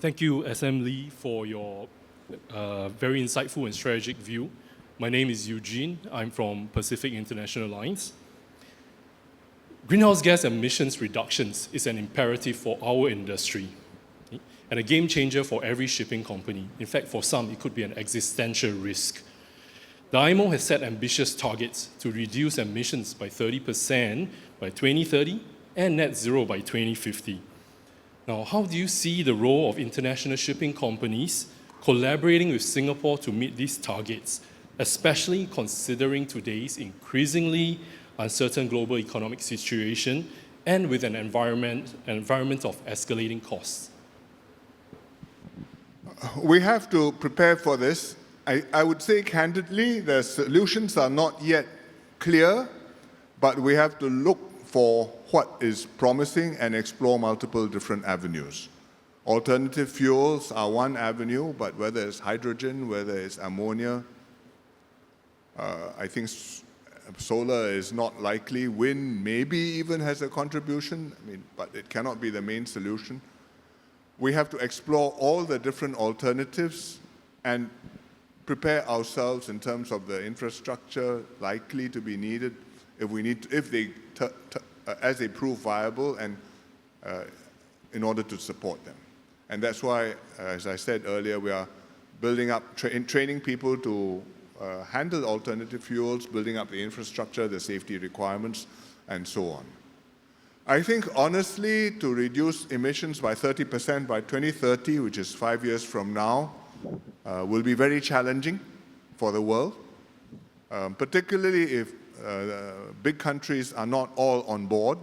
Thank you, SM Lee, for your very insightful and strategic view. My name is Eugene. I'm from Pacific International Lines. Greenhouse gas emissions reductions is an imperative for our industry and a game changer for every shipping company. In fact, for some, it could be an existential risk. The IMO has set ambitious targets to reduce emissions by 30% by 2030 and net zero by 2050. Now, how do you see the role of international shipping companies collaborating with Singapore to meet these targets, especially considering today's increasingly uncertain global economic situation and with an environment of escalating costs? We have to prepare for this. I would say candidly, the solutions are not yet clear, but we have to look for what is promising and explore multiple different avenues. Alternative fuels are one avenue, but whether it's hydrogen, whether it's ammonia, I think solar is not likely. Wind maybe even has a contribution, but it cannot be the main solution. We have to explore all the different alternatives and prepare ourselves in terms of the infrastructure likely to be needed as they prove viable and in order to support them. And that's why, as I said earlier, we are building up, training people to handle alternative fuels, building up the infrastructure, the safety requirements, and so on. I think, honestly, to reduce emissions by 30% by 2030, which is 5 years from now, will be very challenging for the world, particularly if big countries are not all on board,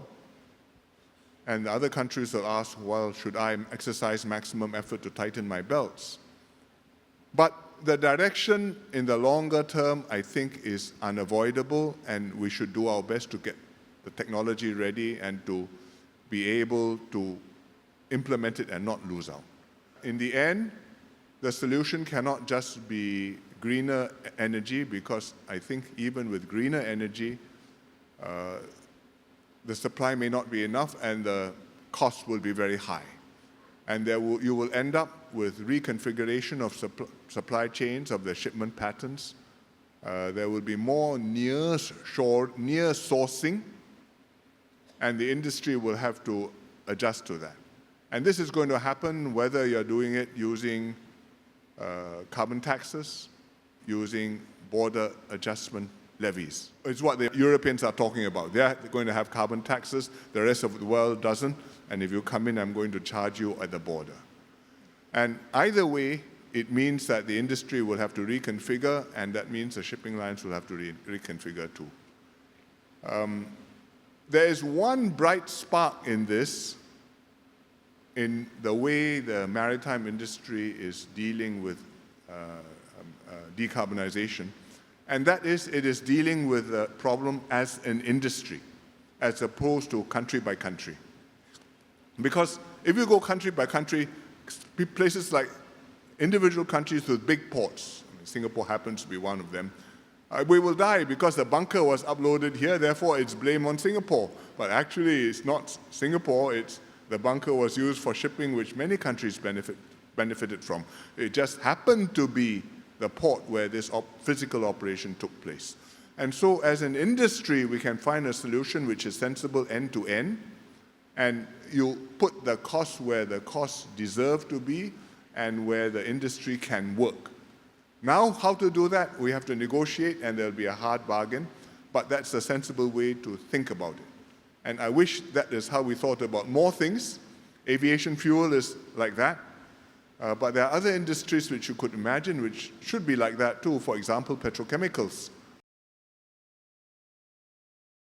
and the other countries will ask, well, should I exercise maximum effort to tighten my belts? But the direction in the longer term, I think, is unavoidable, and we should do our best to get the technology ready and to be able to implement it and not lose out. In the end, the solution cannot just be greener energy, because I think even with greener energy, the supply may not be enough and the cost will be very high. And you will end up with reconfiguration of supply chains, of the shipment patterns. There will be more near sourcing, and the industry will have to adjust to that. And this is going to happen whether you're doing it using carbon taxes, using border adjustment levies. It's what the Europeans are talking about. They're going to have carbon taxes, the rest of the world doesn't, and if you come in, I'm going to charge you at the border. And either way, it means that the industry will have to reconfigure, and that means the shipping lines will have to reconfigure too. There is one bright spark in this, in the way the maritime industry is dealing with decarbonization, and that is, it is dealing with the problem as an industry, as opposed to country by country. Because if you go country by country, places like individual countries with big ports, Singapore happens to be one of them, we will die because the bunker was uploaded here, therefore it's blame on Singapore. But actually it's not Singapore, it's the bunker was used for shipping, which many countries benefited from. It just happened to be the port where this physical operation took place. And so as an industry, we can find a solution which is sensible end to end, and you put the costs where the costs deserve to be and where the industry can work. Now, how to do that? We have to negotiate, and there'll be a hard bargain, but that's a sensible way to think about it. And I wish that is how we thought about more things. Aviation fuel is like that, but there are other industries which you could imagine which should be like that too. For example, petrochemicals.